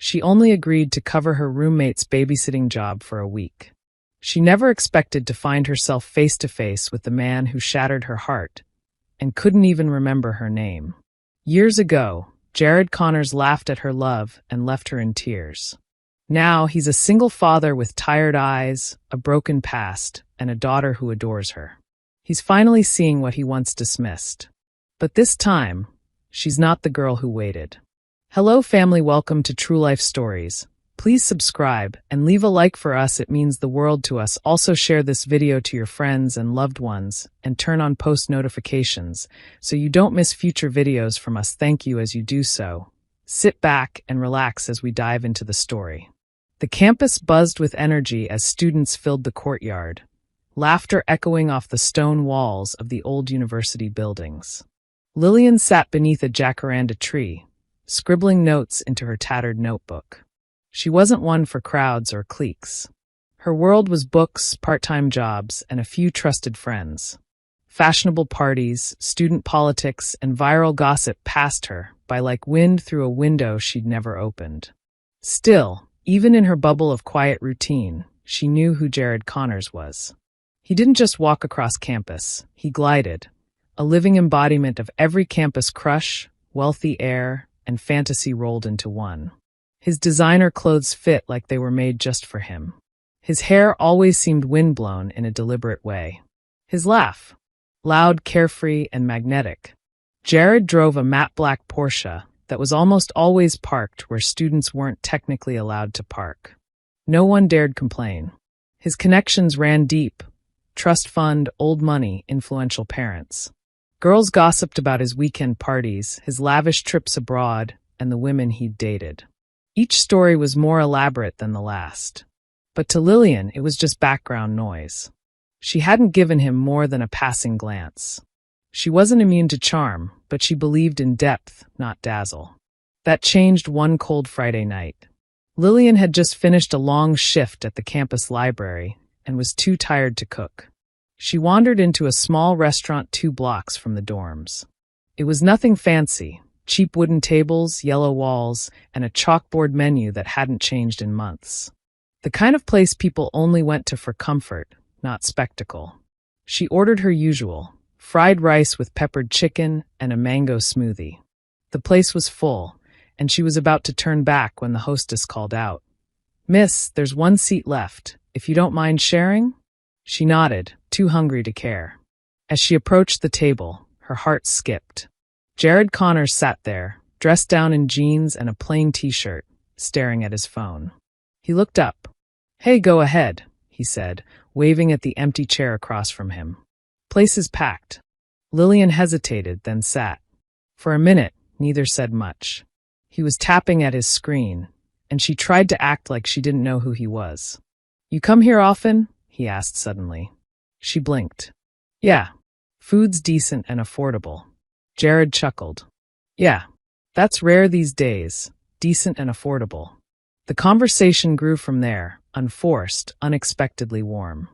She only agreed to cover her roommate's babysitting job for a week. She never expected to find herself face to face with the man who shattered her heart and couldn't even remember her name. Years ago, Jared Connors laughed at her love and left her in tears. Now he's a single father with tired eyes, a broken past, and a daughter who adores her. He's finally seeing what he once dismissed. But this time, she's not the girl who waited. Hello family, welcome to True Life Stories. Please subscribe and leave a like for us, it means the world to us. Also share this video to your friends and loved ones and turn on post notifications so you don't miss future videos from us. Thank you as you do so. Sit back and relax as we dive into the story. The campus buzzed with energy as students filled the courtyard, laughter echoing off the stone walls of the old university buildings. Lillian sat beneath a jacaranda tree, scribbling notes into her tattered notebook. She wasn't one for crowds or cliques. Her world was books, part-time jobs, and a few trusted friends. Fashionable parties, student politics, and viral gossip passed her by like wind through a window she'd never opened. Still, even in her bubble of quiet routine, she knew who Jared Connors was. He didn't just walk across campus, he glided, a living embodiment of every campus crush, wealthy heir, and fantasy rolled into one. His designer clothes fit like they were made just for him. His hair always seemed windblown in a deliberate way. His laugh, loud, carefree, and magnetic. Jared drove a matte black Porsche that was almost always parked where students weren't technically allowed to park. No one dared complain. His connections ran deep: trust fund, old money, influential parents. Girls gossiped about his weekend parties, his lavish trips abroad, and the women he'd dated. Each story was more elaborate than the last. But to Lillian, it was just background noise. She hadn't given him more than a passing glance. She wasn't immune to charm, but she believed in depth, not dazzle. That changed one cold Friday night. Lillian had just finished a long shift at the campus library and was too tired to cook. She wandered into a small restaurant 2 blocks from the dorms. It was nothing fancy. Cheap wooden tables, yellow walls, and a chalkboard menu that hadn't changed in months. The kind of place people only went to for comfort, not spectacle. She ordered her usual: fried rice with peppered chicken and a mango smoothie. The place was full, and she was about to turn back when the hostess called out, "Miss, there's 1 seat left, if you don't mind sharing?" She nodded, too hungry to care. As she approached the table, her heart skipped. Jared Connors sat there, dressed down in jeans and a plain t-shirt, staring at his phone. He looked up. "Hey, go ahead," he said, waving at the empty chair across from him. "Place is packed." Lillian hesitated, then sat. For a minute, neither said much. He was tapping at his screen, and she tried to act like she didn't know who he was. "You come here often?" he asked suddenly. She blinked. "Yeah. Food's decent and affordable." Jared chuckled. "Yeah, that's rare these days, decent and affordable." The conversation grew from there, unforced, unexpectedly warm.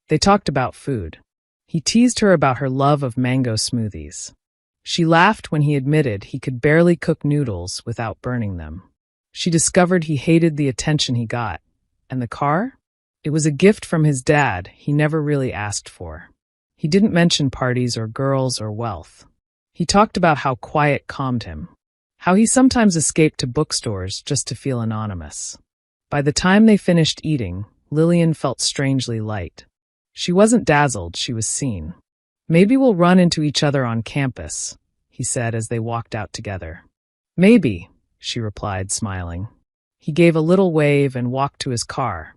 They talked about food. He teased her about her love of mango smoothies. She laughed when he admitted he could barely cook noodles without burning them. She discovered he hated the attention he got. And the car? It was a gift from his dad he never really asked for. He didn't mention parties or girls or wealth. He talked about how quiet calmed him, how he sometimes escaped to bookstores just to feel anonymous. By the time they finished eating, Lillian felt strangely light. She wasn't dazzled, she was seen. "Maybe we'll run into each other on campus," he said as they walked out together. "Maybe," she replied, smiling. He gave a little wave and walked to his car.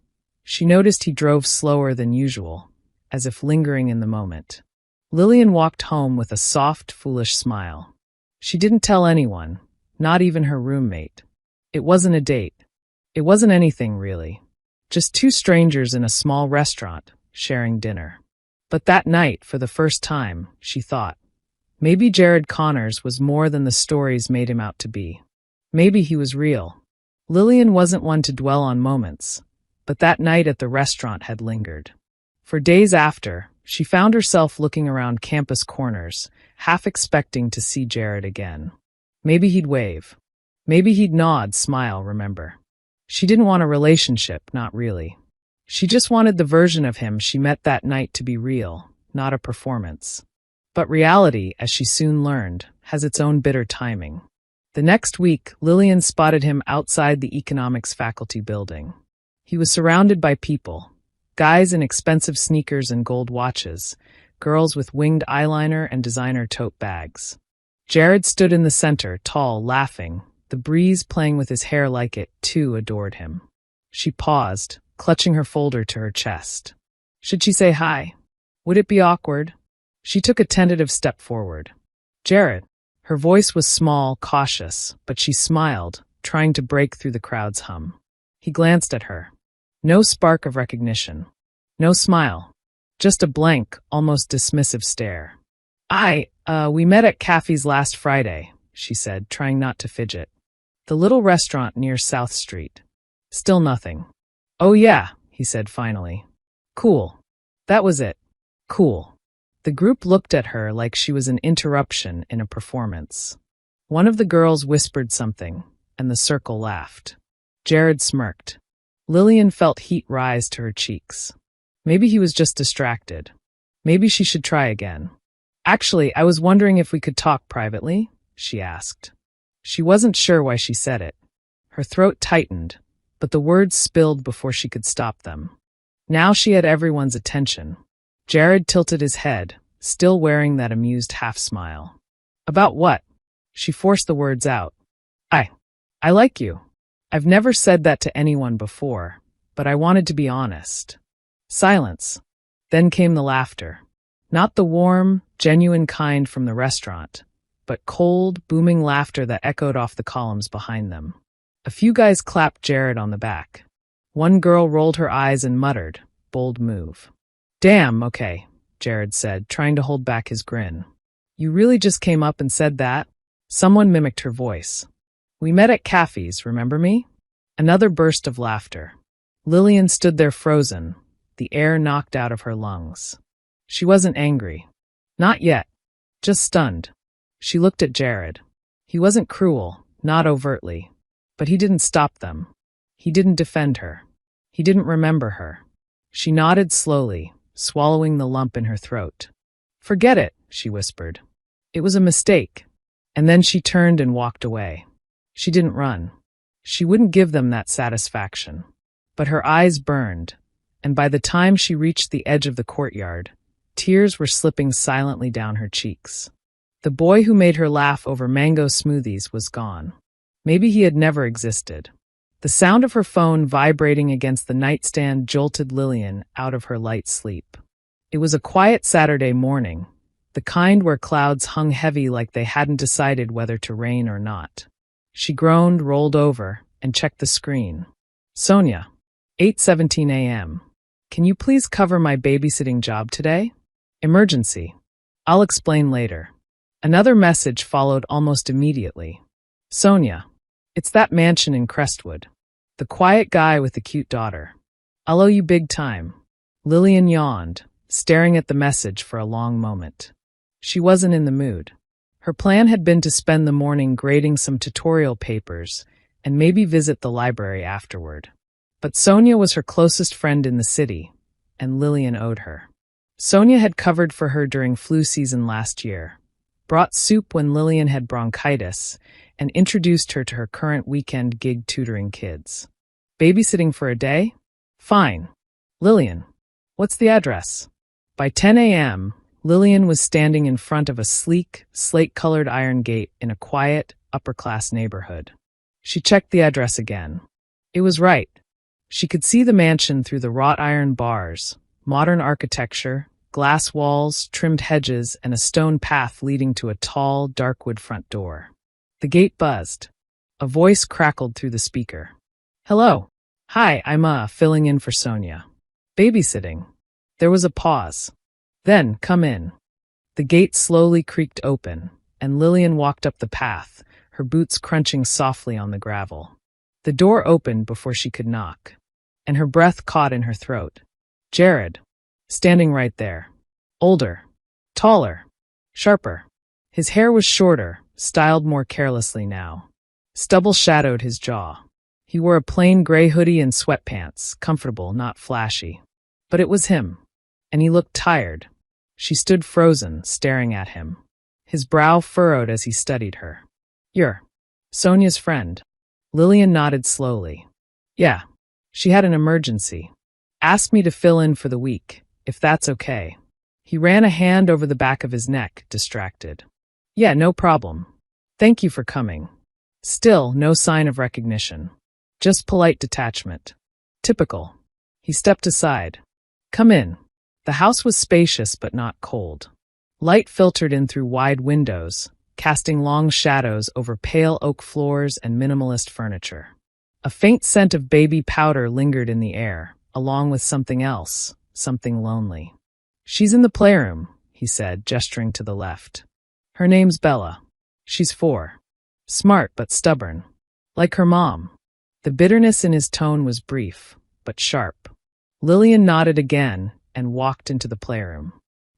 She noticed he drove slower than usual, as if lingering in the moment. Lillian walked home with a soft, foolish smile. She didn't tell anyone, not even her roommate. It wasn't a date. It wasn't anything, really. Just 2 strangers in a small restaurant, sharing dinner. But that night, for the first time, she thought, maybe Jared Connors was more than the stories made him out to be. Maybe he was real. Lillian wasn't one to dwell on moments, but that night at the restaurant had lingered. For days after, she found herself looking around campus corners, half expecting to see Jared again. Maybe he'd wave. Maybe he'd nod, smile, remember. She didn't want a relationship, not really. She just wanted the version of him she met that night to be real, not a performance. But reality, as she soon learned, has its own bitter timing. The next week, Lillian spotted him outside the economics faculty building. He was surrounded by people, guys in expensive sneakers and gold watches, girls with winged eyeliner and designer tote bags. Jared stood in the center, tall, laughing, the breeze playing with his hair like it, too, adored him. She paused, clutching her folder to her chest. Should she say hi? Would it be awkward? She took a tentative step forward. Jared. Her voice was small, cautious, but she smiled, trying to break through the crowd's hum. He glanced at her. No spark of recognition. No smile. Just a blank, almost dismissive stare. We met at Caffey's last Friday, she said, trying not to fidget. The little restaurant near South Street. Still nothing. Oh yeah, he said finally. Cool. That was it. Cool. The group looked at her like she was an interruption in a performance. One of the girls whispered something, and the circle laughed. Jared smirked. Lillian felt heat rise to her cheeks. Maybe he was just distracted. Maybe she should try again. Actually, I was wondering if we could talk privately, she asked. She wasn't sure why she said it. Her throat tightened, but the words spilled before she could stop them. Now she had everyone's attention. Jared tilted his head, still wearing that amused half-smile. About what? She forced the words out. I like you. I've never said that to anyone before, but I wanted to be honest. Silence. Then came the laughter. Not the warm, genuine kind from the restaurant, but cold, booming laughter that echoed off the columns behind them. A few guys clapped Jared on the back. One girl rolled her eyes and muttered, bold move. Damn, okay, Jared said, trying to hold back his grin. You really just came up and said that? Someone mimicked her voice. We met at Caffey's, remember me? Another burst of laughter. Lillian stood there frozen, the air knocked out of her lungs. She wasn't angry. Not yet. Just stunned. She looked at Jared. He wasn't cruel, not overtly. But he didn't stop them. He didn't defend her. He didn't remember her. She nodded slowly, swallowing the lump in her throat. Forget it, she whispered. It was a mistake. And then she turned and walked away. She didn't run. She wouldn't give them that satisfaction. But her eyes burned, and by the time she reached the edge of the courtyard, tears were slipping silently down her cheeks. The boy who made her laugh over mango smoothies was gone. Maybe he had never existed. The sound of her phone vibrating against the nightstand jolted Lillian out of her light sleep. It was a quiet Saturday morning, the kind where clouds hung heavy like they hadn't decided whether to rain or not. She groaned, rolled over, and checked the screen. Sonia, 8:17 a.m. Can you please cover my babysitting job today? Emergency. I'll explain later. Another message followed almost immediately. Sonia. It's that mansion in Crestwood. The quiet guy with the cute daughter. I'll owe you big time. Lillian yawned, staring at the message for a long moment. She wasn't in the mood. Her plan had been to spend the morning grading some tutorial papers and maybe visit the library afterward. But Sonia was her closest friend in the city, and Lillian owed her. Sonia had covered for her during flu season last year, brought soup when Lillian had bronchitis, and introduced her to her current weekend gig tutoring kids. Babysitting for a day? Fine. Lillian, what's the address? By 10 a.m., Lillian was standing in front of a sleek, slate-colored iron gate in a quiet, upper-class neighborhood. She checked the address again. It was right. She could see the mansion through the wrought iron bars, modern architecture, glass walls, trimmed hedges, and a stone path leading to a tall, dark wood front door. The gate buzzed. A voice crackled through the speaker. Hello. Hi, I'm filling in for Sonia. Babysitting. There was a pause. Then, come in. The gate slowly creaked open, and Lillian walked up the path, her boots crunching softly on the gravel. The door opened before she could knock, and her breath caught in her throat. Jared, standing right there. Older, taller, sharper. His hair was shorter, styled more carelessly now. Stubble shadowed his jaw. He wore a plain gray hoodie and sweatpants, comfortable, not flashy. But it was him. And he looked tired. She stood frozen, staring at him. His brow furrowed as he studied her. "You're Sonia's friend." Lillian nodded slowly. "Yeah. She had an emergency. Asked me to fill in for the week, if that's okay." He ran a hand over the back of his neck, distracted. "Yeah, no problem. Thank you for coming." Still, no sign of recognition. Just polite detachment. Typical. He stepped aside. "Come in." The house was spacious but not cold. Light filtered in through wide windows, casting long shadows over pale oak floors and minimalist furniture. A faint scent of baby powder lingered in the air, along with something else, something lonely. "She's in the playroom," he said, gesturing to the left. "Her name's Bella. She's 4. Smart but stubborn. Like her mom." The bitterness in his tone was brief, but sharp. Lillian nodded again and walked into the playroom.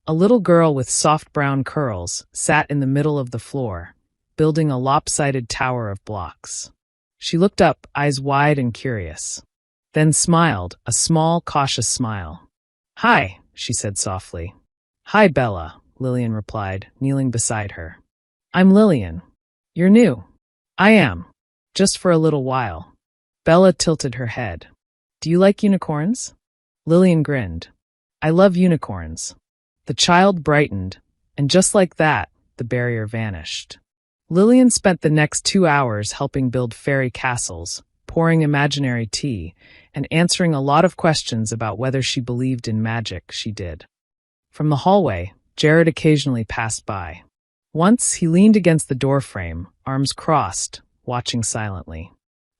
A little girl with soft brown curls sat in the middle of the floor, building a lopsided tower of blocks. She looked up, eyes wide and curious. Then smiled, a small, cautious smile. "Hi," she said softly. "Hi, Bella," Lillian replied, kneeling beside her. "I'm Lillian. You're new." "I am. Just for a little while." Bella tilted her head. "Do you like unicorns?" Lillian grinned. "I love unicorns." The child brightened, and just like that, the barrier vanished. Lillian spent the next 2 hours helping build fairy castles, pouring imaginary tea, and answering a lot of questions about whether she believed in magic. She did. From the hallway, Jared occasionally passed by. Once, he leaned against the doorframe, arms crossed, watching silently.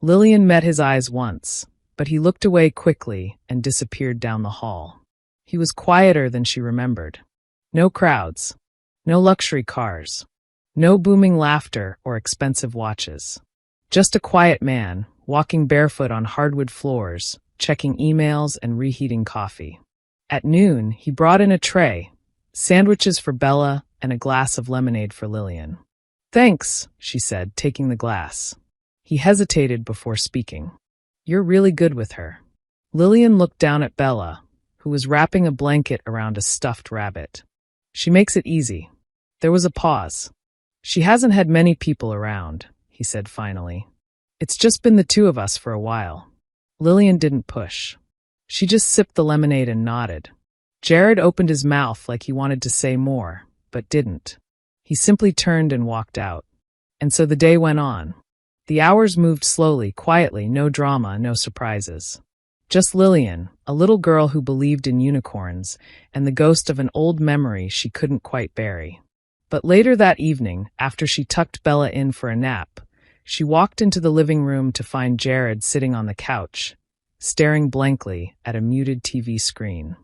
Lillian met his eyes once, but he looked away quickly and disappeared down the hall. He was quieter than she remembered. No crowds. No luxury cars. No booming laughter or expensive watches. Just a quiet man, walking barefoot on hardwood floors, checking emails and reheating coffee. At noon, he brought in a tray, sandwiches for Bella and a glass of lemonade for Lillian. "Thanks," she said, taking the glass. He hesitated before speaking. "You're really good with her." Lillian looked down at Bella, who was wrapping a blanket around a stuffed rabbit. "She makes it easy." There was a pause. "She hasn't had many people around," he said finally. "It's just been the two of us for a while." Lillian didn't push. She just sipped the lemonade and nodded. Jared opened his mouth like he wanted to say more, but didn't. He simply turned and walked out. And so the day went on. The hours moved slowly, quietly, no drama, no surprises. Just Lillian, a little girl who believed in unicorns, and the ghost of an old memory she couldn't quite bury. But later that evening, after she tucked Bella in for a nap, she walked into the living room to find Jared sitting on the couch, staring blankly at a muted TV screen.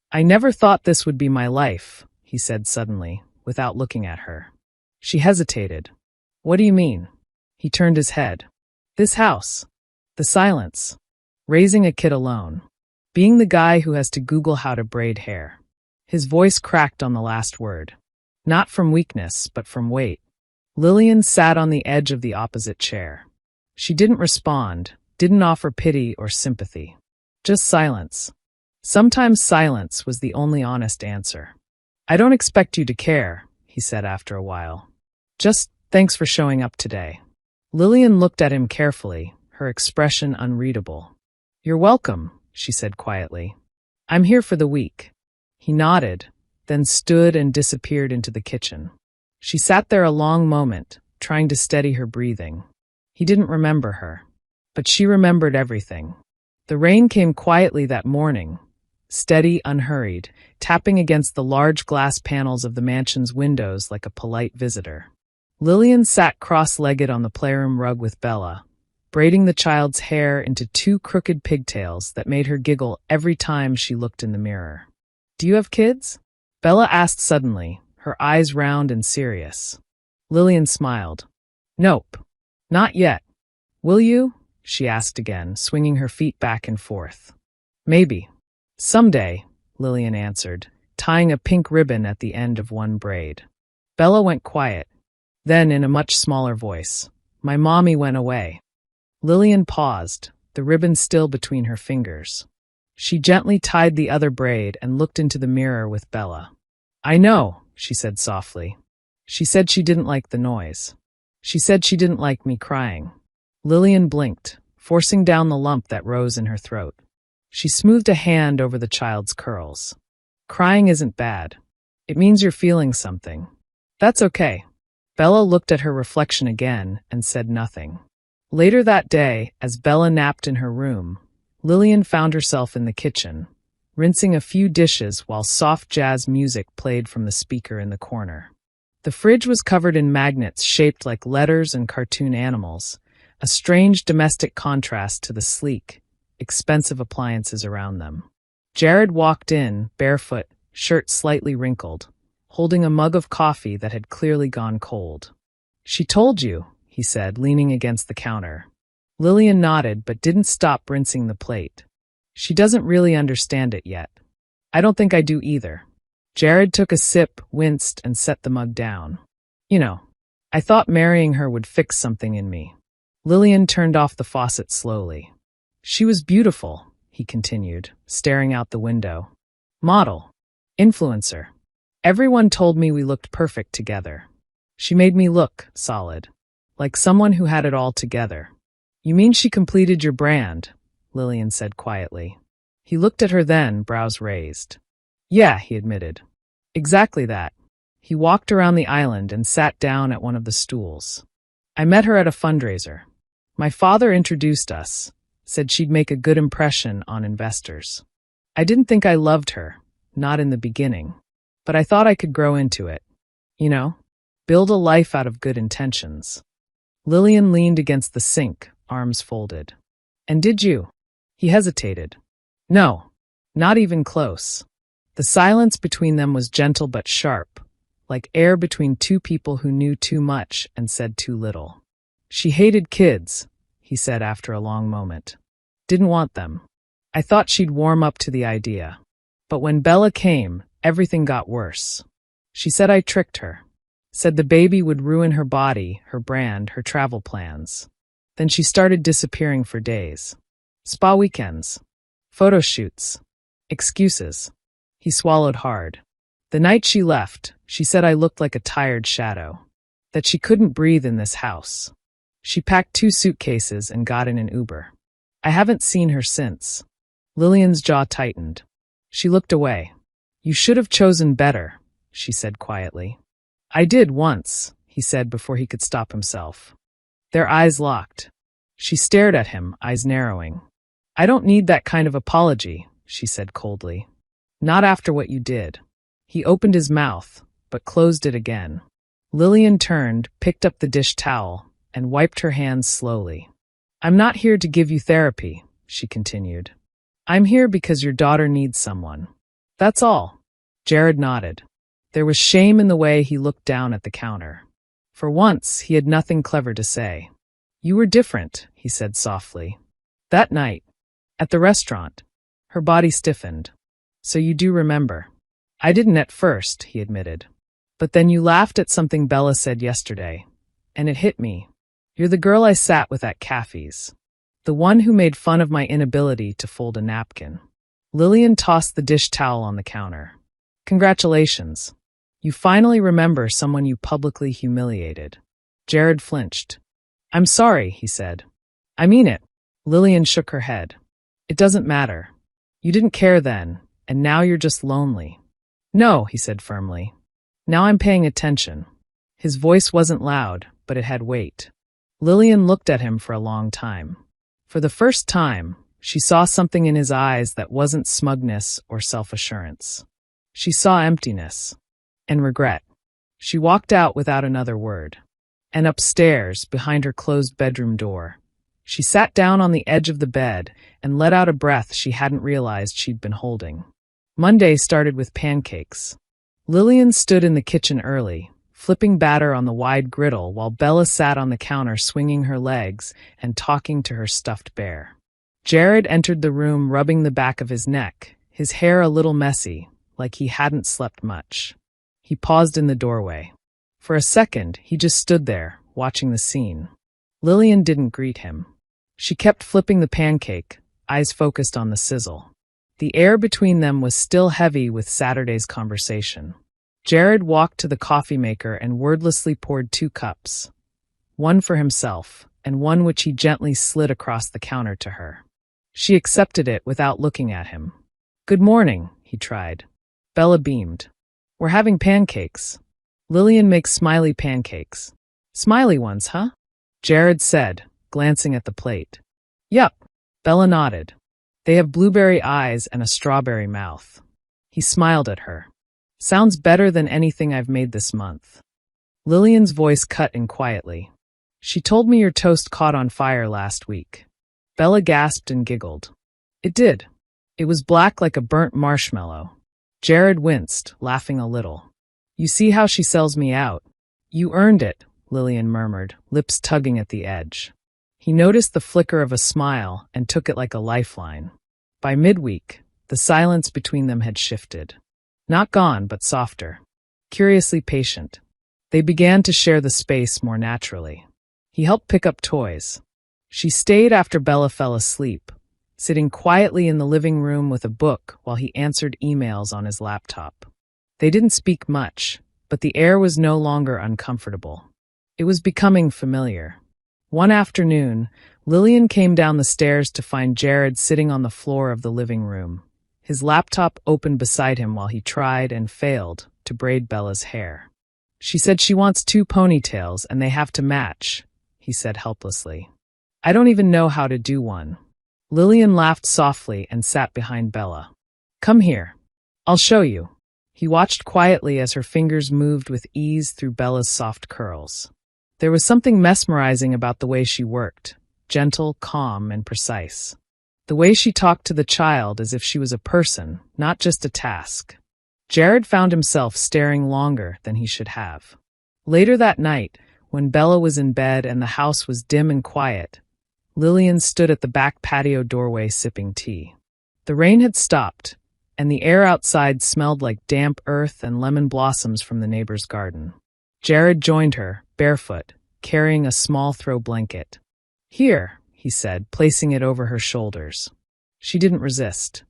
"I never thought this would be my life," he said suddenly, without looking at her. She hesitated. "What do you mean?" He turned his head. "This house. The silence. Raising a kid alone. Being the guy who has to Google how to braid hair." His voice cracked on the last word. Not from weakness, but from weight. Lillian sat on the edge of the opposite chair. She didn't respond, didn't offer pity or sympathy. Just silence. Sometimes silence was the only honest answer. "I don't expect you to care," he said after a while. "Just thanks for showing up today." Lillian looked at him carefully, her expression unreadable. "You're welcome," she said quietly. "I'm here for the week." He nodded, then stood and disappeared into the kitchen. She sat there a long moment, trying to steady her breathing. He didn't remember her, but she remembered everything. The rain came quietly that morning, steady, unhurried, tapping against the large glass panels of the mansion's windows like a polite visitor. Lillian sat cross-legged on the playroom rug with Bella, braiding the child's hair into 2 crooked pigtails that made her giggle every time she looked in the mirror. "Do you have kids?" Bella asked suddenly, her eyes round and serious. Lillian smiled. "Nope. Not yet. Will you?" she asked again, swinging her feet back and forth. "Maybe. Someday," Lillian answered, tying a pink ribbon at the end of one braid. Bella went quiet. Then, in a much smaller voice, "My mommy went away." Lillian paused, the ribbon still between her fingers. She gently tied the other braid and looked into the mirror with Bella. "I know," she said softly. "She said she didn't like the noise. She said she didn't like me crying." Lillian blinked, forcing down the lump that rose in her throat. She smoothed a hand over the child's curls. "Crying isn't bad. It means you're feeling something. That's okay." Bella looked at her reflection again and said nothing. Later that day, as Bella napped in her room, Lillian found herself in the kitchen, rinsing a few dishes while soft jazz music played from the speaker in the corner. The fridge was covered in magnets shaped like letters and cartoon animals, a strange domestic contrast to the sleek, expensive appliances around them. Jared walked in, barefoot, shirt slightly wrinkled, holding a mug of coffee that had clearly gone cold. "She told you," he said, leaning against the counter. Lillian nodded but didn't stop rinsing the plate. "She doesn't really understand it yet. I don't think I do either." Jared took a sip, winced, and set the mug down. "You know, I thought marrying her would fix something in me." Lillian turned off the faucet slowly. "She was beautiful," he continued, staring out the window. "Model. Influencer. Everyone told me we looked perfect together. She made me look solid, like someone who had it all together." "You mean she completed your brand?" Lillian said quietly. He looked at her then, brows raised. "Yeah," he admitted. "Exactly that." He walked around the island and sat down at one of the stools. "I met her at a fundraiser. My father introduced us, said she'd make a good impression on investors. I didn't think I loved her, not in the beginning, but I thought I could grow into it. You know, build a life out of good intentions." Lillian leaned against the sink, arms folded. "And did you?" He hesitated. "No, not even close." The silence between them was gentle but sharp, like air between two people who knew too much and said too little. "She hated kids," he said after a long moment. "Didn't want them. I thought she'd warm up to the idea. But when Bella came, everything got worse. She said I tricked her. Said the baby would ruin her body, her brand, her travel plans. Then she started disappearing for days. Spa weekends. Photo shoots. Excuses." He swallowed hard. "The night she left, she said I looked like a tired shadow. That she couldn't breathe in this house. She packed 2 suitcases and got in an Uber. I haven't seen her since." Lillian's jaw tightened. She looked away. "You should have chosen better," she said quietly. "I did once," he said before he could stop himself. Their eyes locked. She stared at him, eyes narrowing. "I don't need that kind of apology," she said coldly. "Not after what you did." He opened his mouth, but closed it again. Lillian turned, picked up the dish towel, and wiped her hands slowly. "I'm not here to give you therapy," she continued. "I'm here because your daughter needs someone. That's all." Jared nodded. There was shame in the way he looked down at the counter. For once, he had nothing clever to say. "You were different," he said softly. "That night. At the restaurant." Her body stiffened. "So you do remember." "I didn't at first," he admitted. "But then you laughed at something Bella said yesterday. And it hit me. You're the girl I sat with at cafes. The one who made fun of my inability to fold a napkin." Lillian tossed the dish towel on the counter. "Congratulations. You finally remember someone you publicly humiliated." Jared flinched. "I'm sorry," he said. "I mean it." Lillian shook her head. "It doesn't matter. You didn't care then, and now you're just lonely." "No," he said firmly. "Now I'm paying attention." His voice wasn't loud, but it had weight. Lillian looked at him for a long time. For the first time, she saw something in his eyes that wasn't smugness or self-assurance. She saw emptiness and regret. She walked out without another word. And upstairs, behind her closed bedroom door, she sat down on the edge of the bed and let out a breath she hadn't realized she'd been holding. Monday started with pancakes. Lillian stood in the kitchen early, flipping batter on the wide griddle while Bella sat on the counter swinging her legs and talking to her stuffed bear. Jared entered the room rubbing the back of his neck, his hair a little messy, like he hadn't slept much. He paused in the doorway. For a second, he just stood there, watching the scene. Lillian didn't greet him. She kept flipping the pancake, eyes focused on the sizzle. The air between them was still heavy with Saturday's conversation. Jared walked to the coffee maker and wordlessly poured 2 cups, one for himself and one which he gently slid across the counter to her. She accepted it without looking at him. "Good morning," he tried. Bella beamed. "We're having pancakes. Lillian makes smiley pancakes." "Smiley ones, huh?" Jared said, glancing at the plate. "Yup." Bella nodded. "They have blueberry eyes and a strawberry mouth." He smiled at her. "Sounds better than anything I've made this month." Lillian's voice cut in quietly. "She told me your toast caught on fire last week." Bella gasped and giggled. "It did. It was black like a burnt marshmallow." Jared winced, laughing a little. "You see how she sells me out?" "You earned it," Lillian murmured, lips tugging at the edge. He noticed the flicker of a smile and took it like a lifeline. By midweek, the silence between them had shifted. Not gone, but softer. Curiously patient. They began to share the space more naturally. He helped pick up toys. She stayed after Bella fell asleep, sitting quietly in the living room with a book while he answered emails on his laptop. They didn't speak much, but the air was no longer uncomfortable. It was becoming familiar. One afternoon, Lillian came down the stairs to find Jared sitting on the floor of the living room, his laptop open beside him while he tried and failed to braid Bella's hair. "She said she wants 2 ponytails and they have to match," he said helplessly. "I don't even know how to do one." Lillian laughed softly and sat behind Bella. "Come here. I'll show you." He watched quietly as her fingers moved with ease through Bella's soft curls. There was something mesmerizing about the way she worked, gentle, calm, and precise. The way she talked to the child as if she was a person, not just a task. Jared found himself staring longer than he should have. Later that night, when Bella was in bed and the house was dim and quiet, Lillian stood at the back patio doorway sipping tea. The rain had stopped, and the air outside smelled like damp earth and lemon blossoms from the neighbor's garden. Jared joined her, barefoot, carrying a small throw blanket. "Here," he said, placing it over her shoulders. She didn't resist,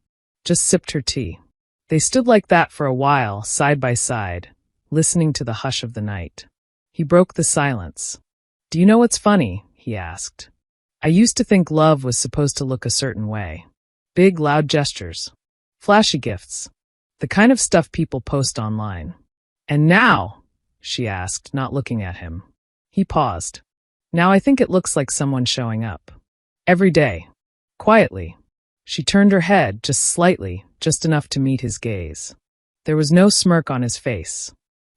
just sipped her tea. They stood like that for a while, side by side, listening to the hush of the night. He broke the silence. "Do you know what's funny?" he asked. "I used to think love was supposed to look a certain way. Big, loud gestures. Flashy gifts. The kind of stuff people post online. And now?" she asked, not looking at him. He paused. "Now I think it looks like someone showing up. Every day. Quietly." She turned her head, just slightly, just enough to meet his gaze. There was no smirk on his face.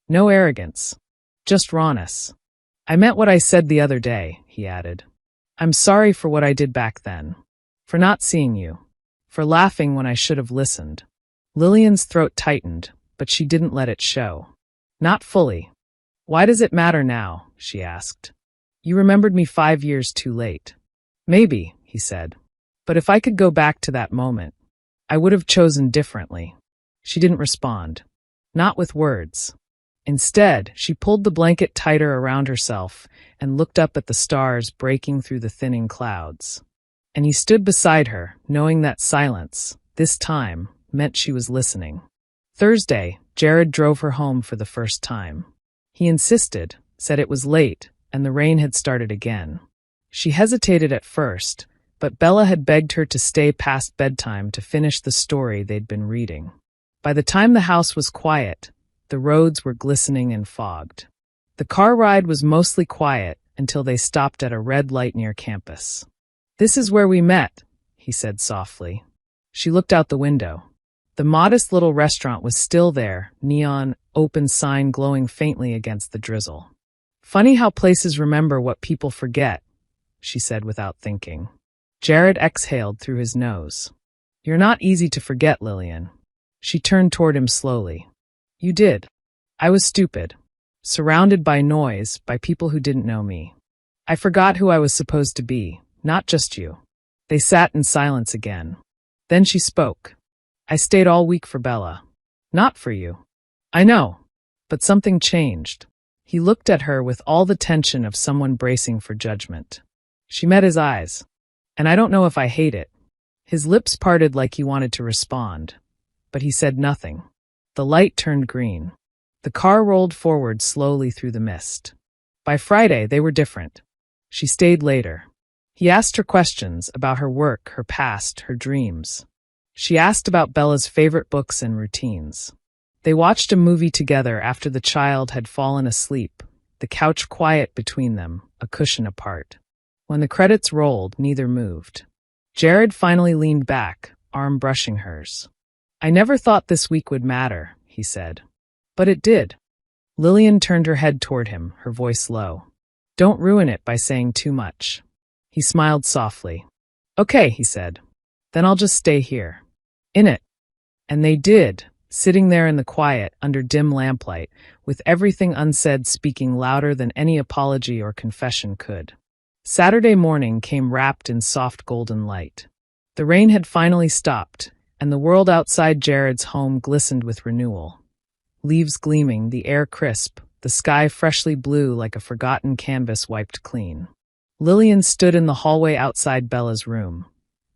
No arrogance. Just rawness. "I meant what I said the other day," he added. "I'm sorry for what I did back then. For not seeing you. For laughing when I should have listened." Lillian's throat tightened, but she didn't let it show. Not fully. "Why does it matter now?" she asked. "You remembered me 5 years too late." "Maybe," he said. "But if I could go back to that moment, I would have chosen differently." She didn't respond. Not with words. Instead, she pulled the blanket tighter around herself and looked up at the stars breaking through the thinning clouds. And he stood beside her, knowing that silence, this time, meant she was listening. Thursday, Jared drove her home for the first time. He insisted, said it was late, and the rain had started again. She hesitated at first, but Bella had begged her to stay past bedtime to finish the story they'd been reading. By the time the house was quiet, the roads were glistening and fogged. The car ride was mostly quiet until they stopped at a red light near campus. "This is where we met," he said softly. She looked out the window. The modest little restaurant was still there, neon, open sign glowing faintly against the drizzle. "Funny how places remember what people forget," she said without thinking. Jared exhaled through his nose. "You're not easy to forget, Lillian." She turned toward him slowly. "You did. I was stupid. Surrounded by noise, by people who didn't know me. I forgot who I was supposed to be, not just you." They sat in silence again. Then she spoke. "I stayed all week for Bella. Not for you. I know. But something changed." He looked at her with all the tension of someone bracing for judgment. She met his eyes. And I don't know if I hate it." His lips parted like he wanted to respond, but he said nothing. The light turned green. The car rolled forward slowly through the mist. By Friday, they were different. She stayed later. He asked her questions about her work, her past, her dreams. She asked about Bella's favorite books and routines. They watched a movie together after the child had fallen asleep, the couch quiet between them, a cushion apart. When the credits rolled, neither moved. Jared finally leaned back, arm brushing hers. "I never thought this week would matter," he said. "But it did." Lillian turned her head toward him, her voice low. "Don't ruin it by saying too much." He smiled softly. "Okay," he said. "Then I'll just stay here. In it." And they did, sitting there in the quiet, under dim lamplight, with everything unsaid speaking louder than any apology or confession could. Saturday morning came wrapped in soft golden light. The rain had finally stopped, and the world outside Jared's home glistened with renewal. Leaves gleaming, the air crisp, the sky freshly blue like a forgotten canvas wiped clean. Lillian stood in the hallway outside Bella's room,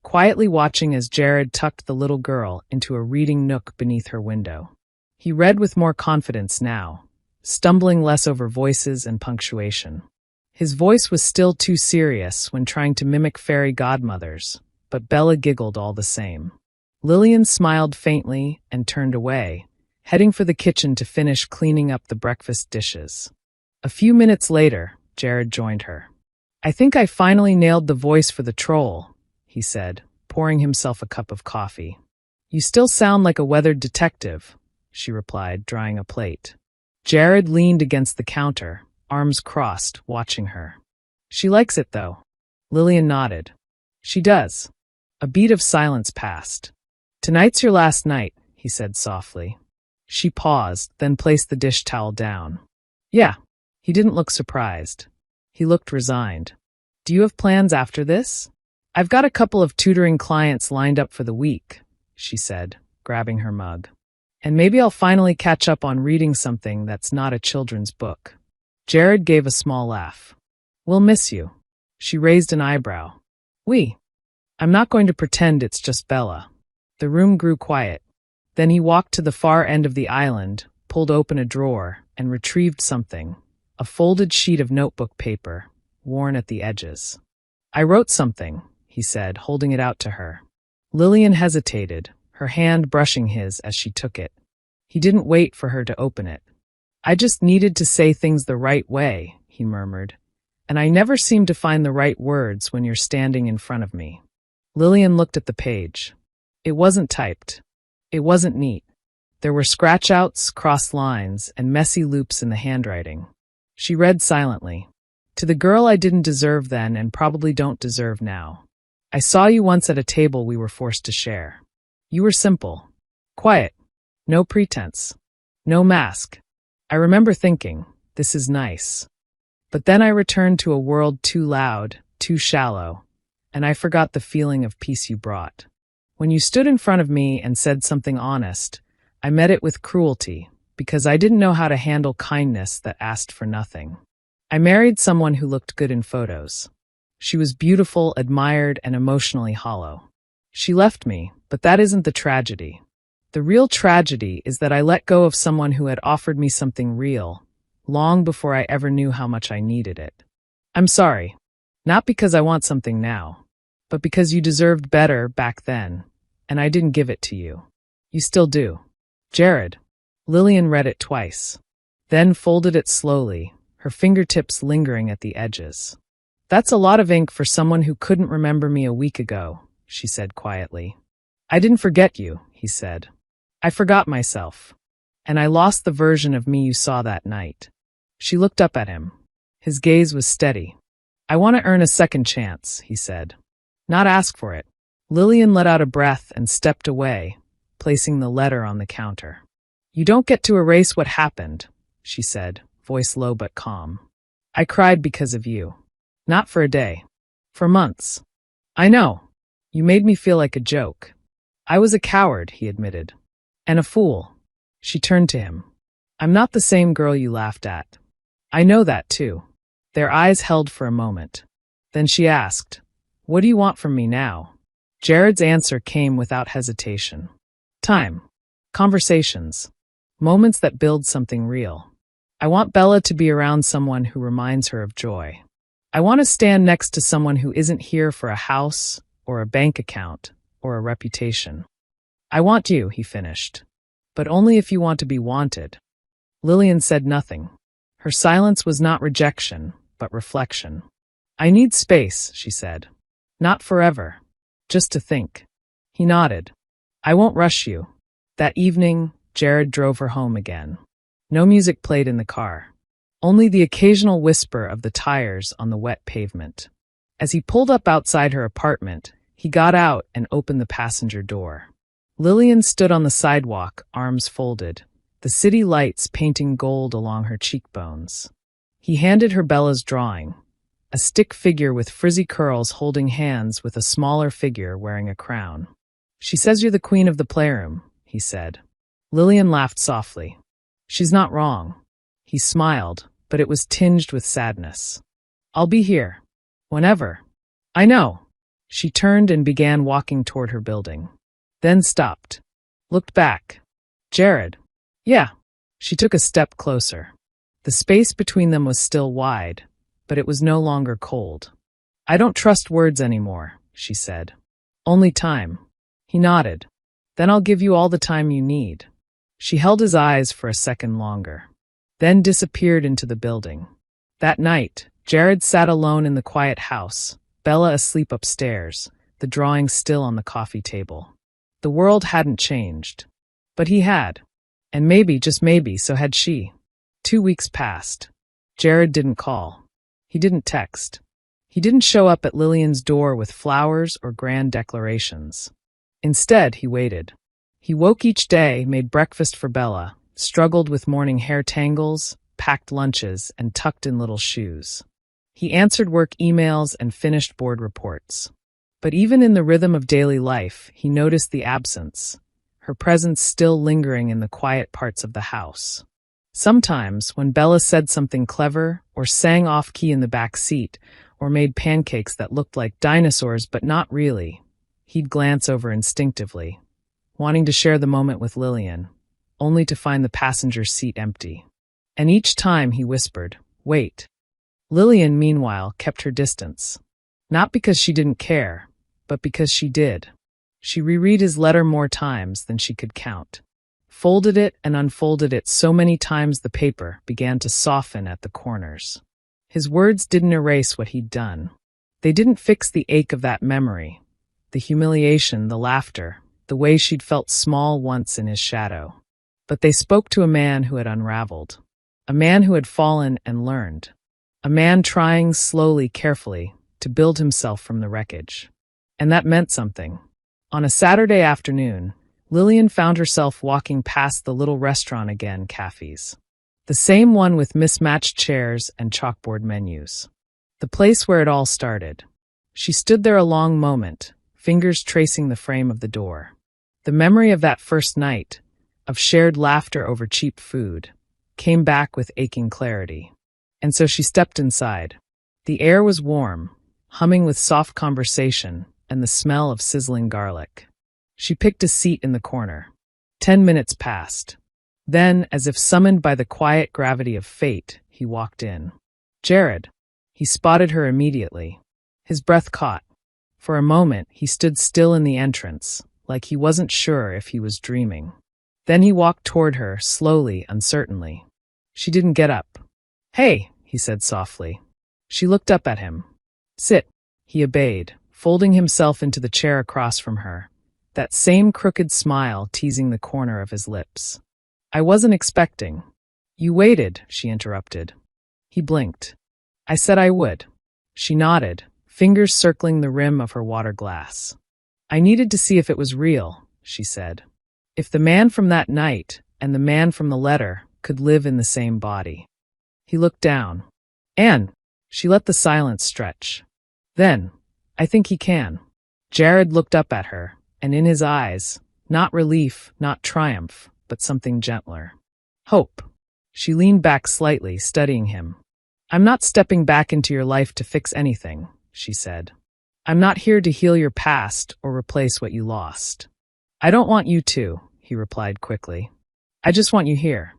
quietly watching as Jared tucked the little girl into a reading nook beneath her window. He read with more confidence now, stumbling less over voices and punctuation. His voice was still too serious when trying to mimic fairy godmothers, but Bella giggled all the same. Lillian smiled faintly and turned away, heading for the kitchen to finish cleaning up the breakfast dishes. A few minutes later, Jared joined her. "I think I finally nailed the voice for the troll," he said, pouring himself a cup of coffee. "You still sound like a weathered detective," she replied, drying a plate. Jared leaned against the counter, arms crossed, watching her. "She likes it, though." Lillian nodded. "She does." A beat of silence passed. "Tonight's your last night," he said softly. She paused, then placed the dish towel down. "Yeah." He didn't look surprised. He looked resigned. "Do you have plans after this?" "I've got a couple of tutoring clients lined up for the week," she said, grabbing her mug. "And maybe I'll finally catch up on reading something that's not a children's book." Jared gave a small laugh. "We'll miss you." She raised an eyebrow. "We?" "I'm not going to pretend it's just Bella." The room grew quiet. Then he walked to the far end of the island, pulled open a drawer, and retrieved something, a folded sheet of notebook paper, worn at the edges. "I wrote something," he said, holding it out to her. Lillian hesitated, her hand brushing his as she took it. He didn't wait for her to open it. "I just needed to say things the right way," he murmured, "and I never seem to find the right words when you're standing in front of me." Lillian looked at the page. It wasn't typed. It wasn't neat. There were scratch-outs, crossed lines, and messy loops in the handwriting. She read silently. "To the girl I didn't deserve then and probably don't deserve now. I saw you once at a table we were forced to share. You were simple, quiet, no pretense, no mask. I remember thinking, this is nice. But then I returned to a world too loud, too shallow, and I forgot the feeling of peace you brought. When you stood in front of me and said something honest, I met it with cruelty, because I didn't know how to handle kindness that asked for nothing. I married someone who looked good in photos. She was beautiful, admired, and emotionally hollow. She left me, but that isn't the tragedy. The real tragedy is that I let go of someone who had offered me something real, long before I ever knew how much I needed it. I'm sorry. Not because I want something now, but because you deserved better back then, and I didn't give it to you. You still do. Jared." Lillian read it twice, then folded it slowly, her fingertips lingering at the edges. "That's a lot of ink for someone who couldn't remember me a week ago," she said quietly. "I didn't forget you," he said. "I forgot myself. And I lost the version of me you saw that night." She looked up at him. His gaze was steady. "I want to earn a second chance," he said. "Not ask for it." Lillian let out a breath and stepped away, placing the letter on the counter. "You don't get to erase what happened," she said, voice low but calm. "I cried because of you. Not for a day. For months. I know. You made me feel like a joke. I was a coward," he admitted. "And a fool." She turned to him. "I'm not the same girl you laughed at. I know that too." Their eyes held for a moment. Then she asked, What do you want from me now? Jared's answer came without hesitation. Time. Conversations. Moments that build something real. I want Bella to be around someone who reminds her of joy. I want to stand next to someone who isn't here for a house, or a bank account, or a reputation. I want you, he finished. But only if you want to be wanted. Lillian said nothing. Her silence was not rejection, but reflection. I need space, she said. Not forever. Just to think. He nodded. I won't rush you. That evening, Jared drove her home again. No music played in the car. Only the occasional whisper of the tires on the wet pavement. As he pulled up outside her apartment, he got out and opened the passenger door. Lillian stood on the sidewalk, arms folded, the city lights painting gold along her cheekbones. He handed her Bella's drawing, a stick figure with frizzy curls holding hands with a smaller figure wearing a crown. She says you're the queen of the playroom, he said. Lillian laughed softly. She's not wrong. He smiled, but it was tinged with sadness. I'll be here. Whenever. I know. She turned and began walking toward her building. Then stopped. Looked back. Jared. Yeah. She took a step closer. The space between them was still wide, but it was no longer cold. I don't trust words anymore, she said. Only time. He nodded. Then I'll give you all the time you need. She held his eyes for a second longer, then disappeared into the building. That night, Jared sat alone in the quiet house, Bella asleep upstairs, the drawing still on the coffee table. The world hadn't changed. But he had. And maybe, just maybe, so had she. 2 weeks passed. Jared didn't call. He didn't text. He didn't show up at Lillian's door with flowers or grand declarations. Instead, he waited. He woke each day, made breakfast for Bella, struggled with morning hair tangles, packed lunches, and tucked in little shoes. He answered work emails and finished board reports. But even in the rhythm of daily life, he noticed the absence, her presence still lingering in the quiet parts of the house. Sometimes, when Bella said something clever, or sang off-key in the back seat, or made pancakes that looked like dinosaurs but not really, he'd glance over instinctively, wanting to share the moment with Lillian, only to find the passenger seat empty. And each time he whispered, "Wait." Lillian, meanwhile, kept her distance. Not because she didn't care, but because she did. She reread his letter more times than she could count. Folded it and unfolded it so many times the paper began to soften at the corners. His words didn't erase what he'd done. They didn't fix the ache of that memory, the humiliation, the laughter, the way she'd felt small once in his shadow. But they spoke to a man who had unraveled, a man who had fallen and learned, a man trying slowly, carefully, to build himself from the wreckage. And that meant something. On a Saturday afternoon, Lillian found herself walking past the little restaurant again, Cafes. The same one with mismatched chairs and chalkboard menus. The place where it all started. She stood there a long moment, fingers tracing the frame of the door. The memory of that first night, of shared laughter over cheap food, came back with aching clarity. And so she stepped inside. The air was warm, humming with soft conversation and the smell of sizzling garlic. She picked a seat in the corner. 10 minutes passed. Then, as if summoned by the quiet gravity of fate, he walked in. Jared. He spotted her immediately. His breath caught. For a moment, he stood still in the entrance, like he wasn't sure if he was dreaming. Then he walked toward her, slowly, uncertainly. She didn't get up. Hey, he said softly. She looked up at him. Sit. He obeyed, folding himself into the chair across from her, that same crooked smile teasing the corner of his lips. I wasn't expecting. You waited, she interrupted. He blinked. I said I would. She nodded, fingers circling the rim of her water glass. I needed to see if it was real, she said. If the man from that night and the man from the letter could live in the same body. He looked down. And she let the silence stretch. Then, I think he can. Jared looked up at her, and in his eyes, not relief, not triumph, but something gentler. Hope. She leaned back slightly, studying him. I'm not stepping back into your life to fix anything, she said. I'm not here to heal your past or replace what you lost. I don't want you to, he replied quickly. I just want you here.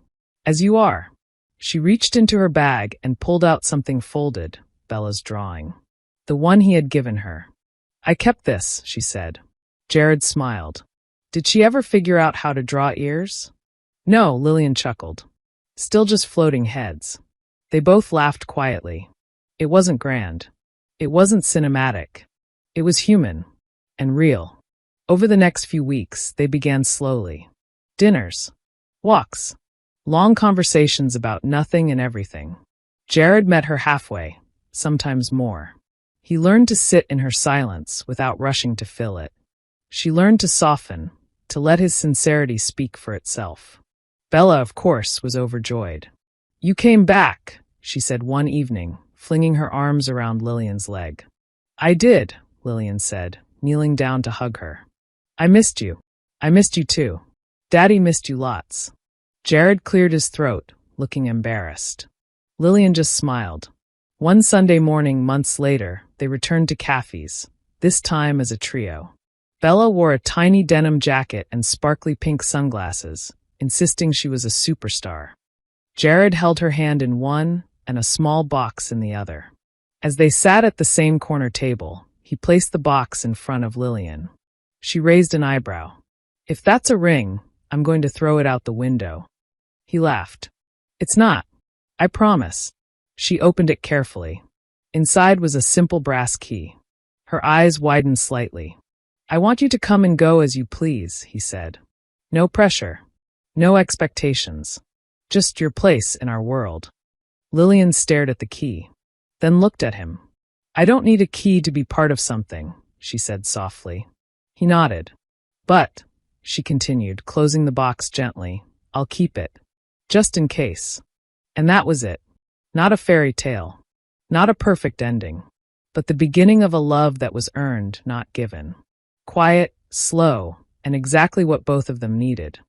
As you are. She reached into her bag and pulled out something folded, Bella's drawing. The one he had given her. I kept this, she said. Jared smiled. Did she ever figure out how to draw ears? No, Lillian chuckled. Still just floating heads. They both laughed quietly. It wasn't grand. It wasn't cinematic. It was human. And real. Over the next few weeks, they began slowly. Dinners. Walks. Long conversations about nothing and everything. Jared met her halfway, sometimes more. He learned to sit in her silence without rushing to fill it. She learned to soften, to let his sincerity speak for itself. Bella, of course, was overjoyed. You came back, she said one evening, flinging her arms around Lillian's leg. I did, Lillian said, kneeling down to hug her. I missed you. I missed you too. Daddy missed you lots. Jared cleared his throat, looking embarrassed. Lillian just smiled. One Sunday morning, months later, they returned to Caffey's, this time as a trio. Bella wore a tiny denim jacket and sparkly pink sunglasses, insisting she was a superstar. Jared held her hand in one and a small box in the other. As they sat at the same corner table, he placed the box in front of Lillian. She raised an eyebrow. If that's a ring, I'm going to throw it out the window. He laughed. It's not. I promise. She opened it carefully. Inside was a simple brass key. Her eyes widened slightly. I want you to come and go as you please, he said. No pressure. No expectations. Just your place in our world. Lillian stared at the key, then looked at him. I don't need a key to be part of something, she said softly. He nodded. But, she continued, closing the box gently, I'll keep it. Just in case. And that was it. Not a fairy tale. Not a perfect ending. But the beginning of a love that was earned, not given. Quiet, slow, and exactly what both of them needed.